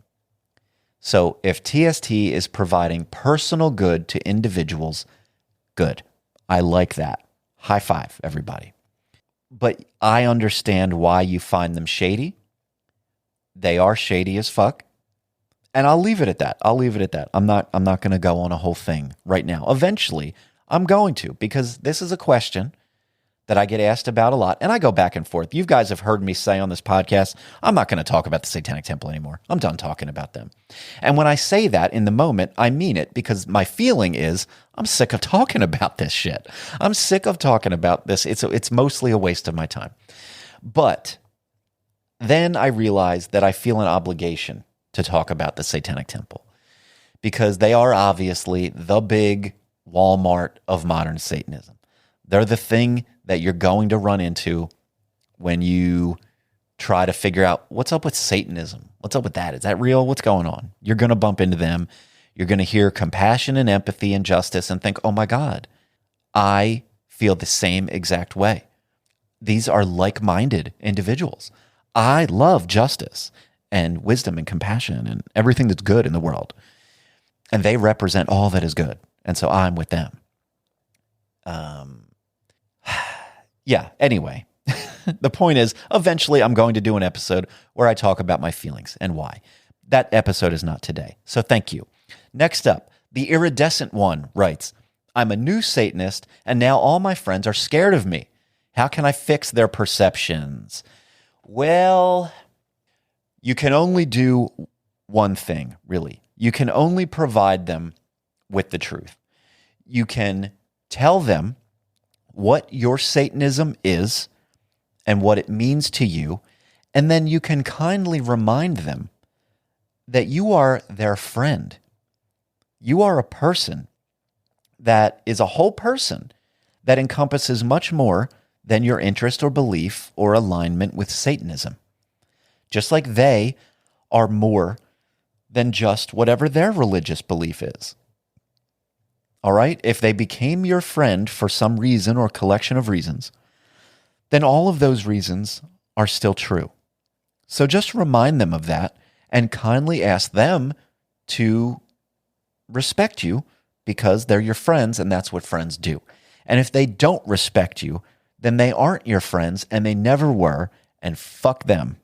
So if TST is providing personal good to individuals, good. I like that. High five, everybody. But I understand why you find them shady. They are shady as fuck. And I'll leave it at that. I'm not going to go on a whole thing right now. Eventually, I'm going to, because this is a question that I get asked about a lot, and I go back and forth. You guys have heard me say on this podcast, I'm not going to talk about the Satanic Temple anymore. I'm done talking about them. And when I say that in the moment, I mean it, because my feeling is I'm sick of talking about this shit. I'm sick of talking about this. It's mostly a waste of my time. But then I realized that I feel an obligation to talk about the Satanic Temple, because they are obviously the big Walmart of modern Satanism. They're the thing that you're going to run into when you try to figure out what's up with Satanism. What's up with that? Is that real? What's going on? You're going to bump into them. You're going to hear compassion and empathy and justice and think, oh my God, I feel the same exact way. These are like-minded individuals. I love justice and wisdom and compassion and everything that's good in the world. And they represent all that is good. And so I'm with them. Yeah, anyway, the point is, eventually I'm going to do an episode where I talk about my feelings and why. That episode is not today. So thank you. Next up, the iridescent one writes, I'm a new Satanist, and now all my friends are scared of me. How can I fix their perceptions? Well, you can only do one thing, really. You can only provide them with the truth. You can tell them what your Satanism is and what it means to you, and then you can kindly remind them that you are their friend. You are a person that is a whole person that encompasses much more than your interest or belief or alignment with Satanism. Just like they are more than just whatever their religious belief is. All right? If they became your friend for some reason or collection of reasons, then all of those reasons are still true. So just remind them of that and kindly ask them to respect you because they're your friends and that's what friends do. And if they don't respect you, then they aren't your friends and they never were, and fuck them.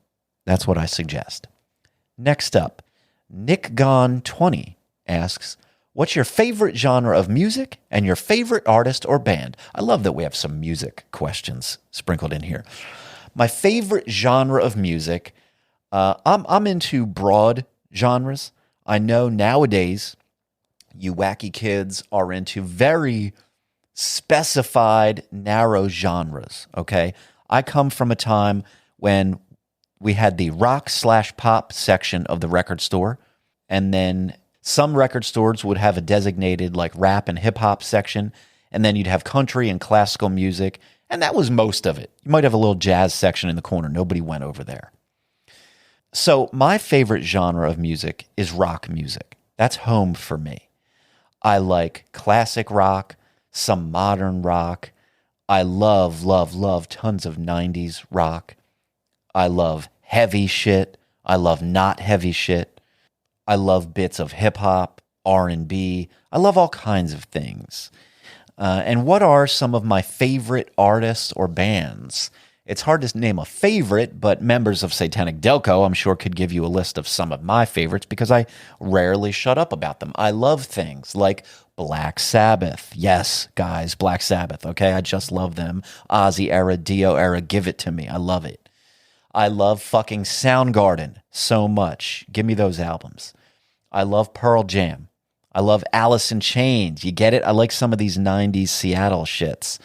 That's what I suggest. Next up, Nick Gone 20 asks, what's your favorite genre of music and your favorite artist or band? I love that we have some music questions sprinkled in here. My favorite genre of music, I'm into broad genres. I know nowadays you wacky kids are into very specified, narrow genres, okay? I come from a time when we had the rock/pop section of the record store, and then some record stores would have a designated like rap and hip-hop section, and then you'd have country and classical music, and that was most of it. You might have a little jazz section in the corner. Nobody went over there. So my favorite genre of music is rock music. That's home for me. I like classic rock, some modern rock. I love, love, love tons of 90s rock. I love heavy shit. I love not heavy shit. I love bits of hip-hop, R&B. I love all kinds of things. And what are some of my favorite artists or bands? It's hard to name a favorite, but members of Satanic Delco, I'm sure, could give you a list of some of my favorites because I rarely shut up about them. I love things like Black Sabbath. Yes, guys, Black Sabbath, okay? I just love them. Ozzy era, Dio era, give it to me. I love it. I love fucking Soundgarden so much. Give me those albums. I love Pearl Jam. I love Alice in Chains. You get it? I like some of these 90s Seattle shits.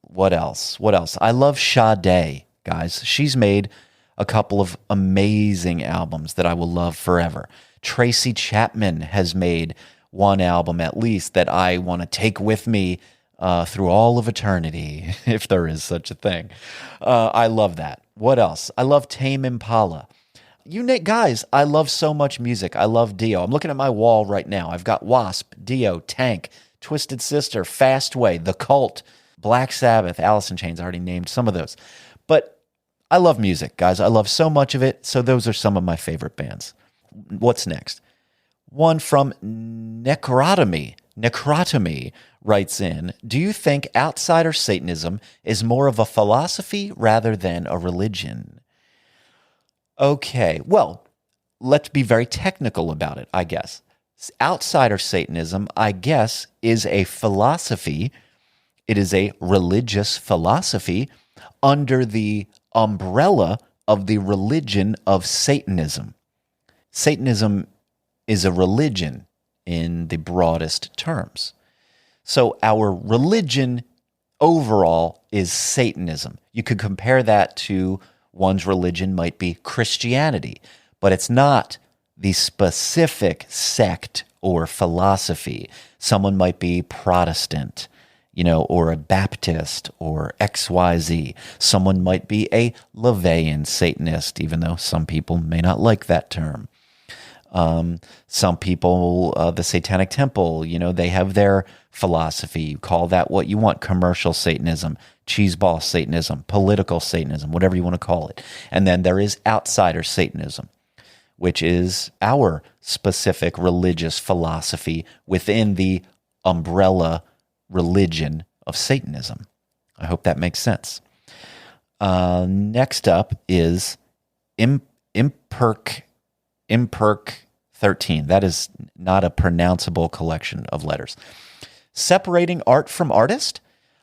What else? I love Sade, guys. She's made a couple of amazing albums that I will love forever. Tracy Chapman has made one album at least that I want to take with me through all of eternity, if there is such a thing. I love that. What else? I love Tame Impala. Guys, I love so much music. I love Dio. I'm looking at my wall right now. I've got Wasp, Dio, Tank, Twisted Sister, Fastway, The Cult, Black Sabbath, Alice in Chains. I already named some of those. But I love music, guys. I love so much of it. So those are some of my favorite bands. What's next? One from Necrotomy. Necrotomy writes in, do you think outsider Satanism is more of a philosophy rather than a religion? Okay, well, let's be very technical about it, I guess. Outsider Satanism, I guess, is a philosophy. It is a religious philosophy under the umbrella of the religion of Satanism. Satanism is a religion in the broadest terms. So our religion overall is Satanism. You could compare that to one's religion might be Christianity, but it's not the specific sect or philosophy. Someone might be Protestant, or a Baptist or XYZ. Someone might be a LaVeyan Satanist, even though some people may not like that term. Some people, the Satanic Temple, they have their philosophy. You call that what you want: commercial Satanism, cheeseball Satanism, political Satanism, whatever you want to call it. And then there is outsider Satanism, which is our specific religious philosophy within the umbrella religion of Satanism. I hope that makes sense. Next up is Imperk 13. That is not a pronounceable collection of letters. Separating art from artist.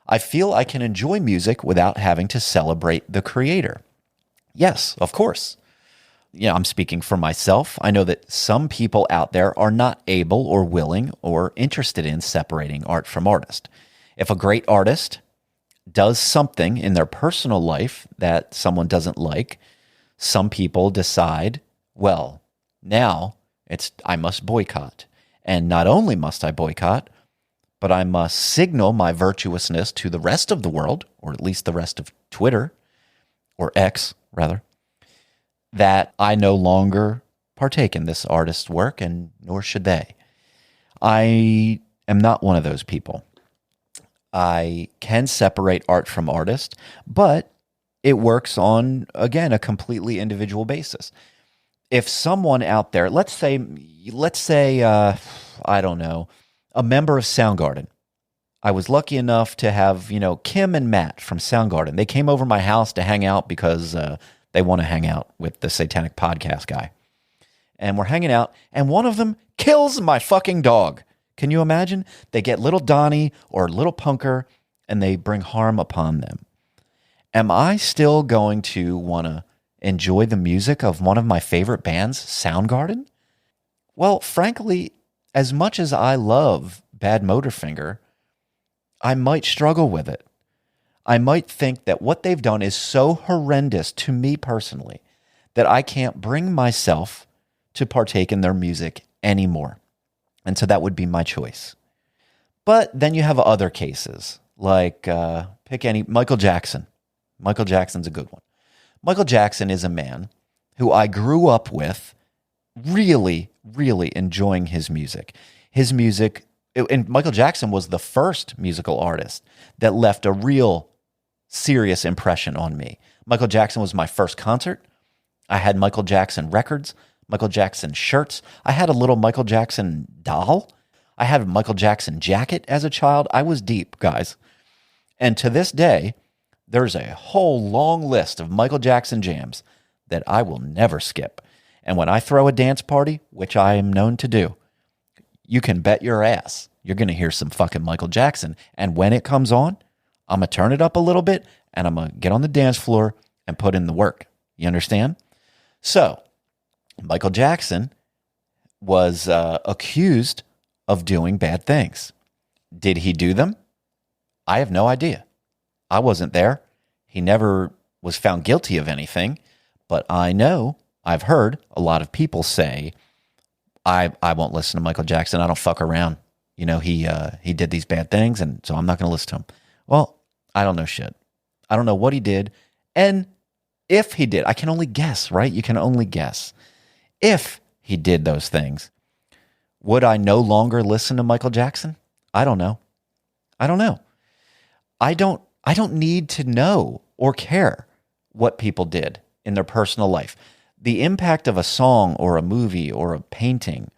I feel I can enjoy music without having to celebrate the creator. Yes, of course. I'm speaking for myself. I know that some people out there are not able or willing or interested in separating art from artist. If a great artist does something in their personal life that someone doesn't like, some people decide, well, now I must boycott. And not only must I boycott, but I must signal my virtuousness to the rest of the world, or at least the rest of Twitter, or X, rather, that I no longer partake in this artist's work, and nor should they. I am not one of those people. I can separate art from artist, but it works on, again, a completely individual basis. If someone out there, let's say, I don't know, a member of Soundgarden. I was lucky enough to have, Kim and Matt from Soundgarden. They came over my house to hang out because they want to hang out with the Satanic Podcast guy. And we're hanging out, and one of them kills my fucking dog. Can you imagine? They get little Donnie or little Punker, and they bring harm upon them. Am I still going to want to enjoy the music of one of my favorite bands, Soundgarden? Well, frankly, as much as I love Bad Motorfinger, I might struggle with it. I might think that what they've done is so horrendous to me personally that I can't bring myself to partake in their music anymore. And so that would be my choice. But then you have other cases, like pick any, Michael Jackson. Michael Jackson's a good one. Michael Jackson is a man who I grew up with, really, really enjoying his music. His music, and Michael Jackson was the first musical artist that left a real serious impression on me. Michael Jackson was my first concert. I had Michael Jackson records, Michael Jackson shirts. I had a little Michael Jackson doll. I had a Michael Jackson jacket as a child. I was deep, guys. And to this day, there's a whole long list of Michael Jackson jams that I will never skip. And when I throw a dance party, which I am known to do, you can bet your ass you're going to hear some fucking Michael Jackson. And when it comes on, I'm going to turn it up a little bit, and I'm going to get on the dance floor and put in the work. You understand? So, Michael Jackson was accused of doing bad things. Did he do them? I have no idea. I wasn't there. He never was found guilty of anything, but I know, I've heard a lot of people say, I won't listen to Michael Jackson. I don't fuck around. He did these bad things, and so I'm not going to listen to him. Well, I don't know shit. I don't know what he did. And if he did, I can only guess, right? You can only guess. If he did those things, would I no longer listen to Michael Jackson? I don't know. I don't need to know or care what people did in their personal life. The impact of a song or a movie or a painting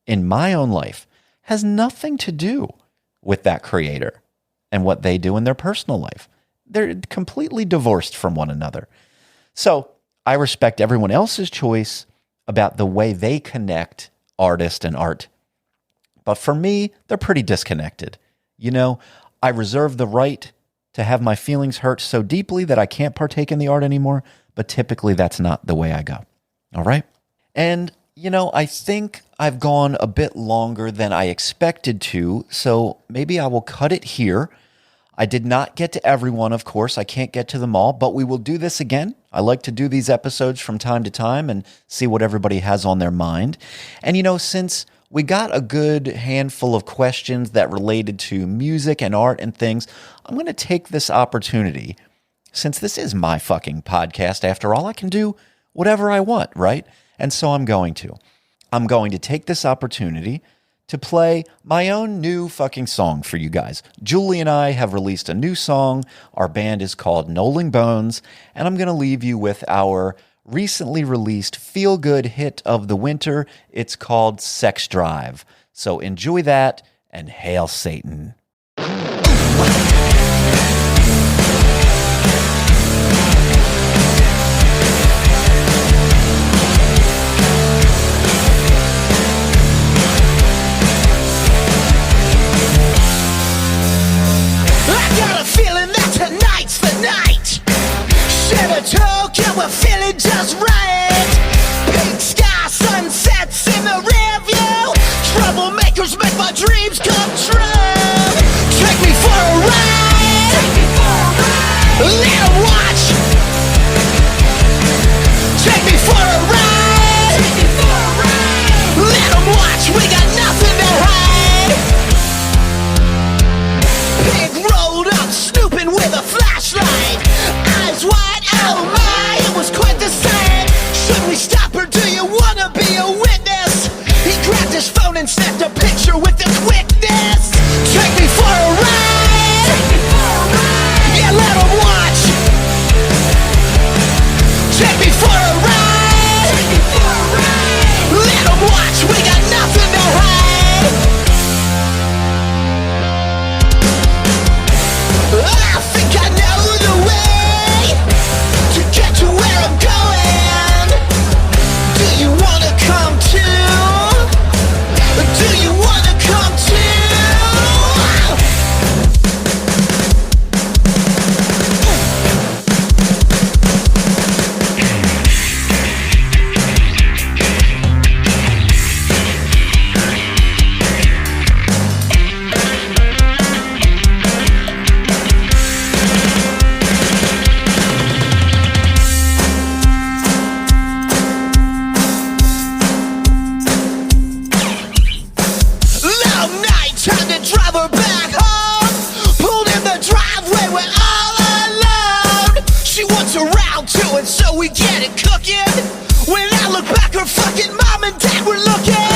in my own life has nothing to do with that creator and what they do in their personal life. They're completely divorced from one another. So I respect everyone else's choice about the way they connect artist and art. But for me, they're pretty disconnected. I reserve the right to have my feelings hurt so deeply that I can't partake in the art anymore, but typically that's not the way I go. All right? And, I think I've gone a bit longer than I expected to, so maybe I will cut it here. I did not get to everyone, of course. I can't get to them all, but we will do this again. I like to do these episodes from time to time and see what everybody has on their mind. And, since we got a good handful of questions that related to music and art and things, I'm going to take this opportunity, since this is my fucking podcast, after all, I can do whatever I want, right? And so I'm going to. I'm going to take this opportunity to play my own new fucking song for you guys. Julie and I have released a new song. Our band is called Knolling Bones, and I'm going to leave you with our recently released feel-good hit of the winter. It's called Sex Drive. So enjoy that, and hail Satan. Tokyo, we're feeling just right. Pink sky, sunsets in the rear view. Troublemakers make my dreams come true. Take me for a ride. Take me for a ride. Let 'em watch. Take me for a ride. Take me for a ride. Let 'em watch. We got nothing to hide. Pig rolled up, snooping with a flashlight. Eyes wide. Oh my, it was quite the sight. Should we stop or do you wanna be a witness? He grabbed his phone and snapped a picture with the quickness. Take me for a ride. Take me for a ride. Yeah, let him watch. Take me for a ride. Take me for a ride. Let him watch. We got nothing to hide. I think I know the way to get to where I'm going. Do you wanna come too? Do you wanna come too? So we get it cooking. When I look back, her fucking mom and dad were looking.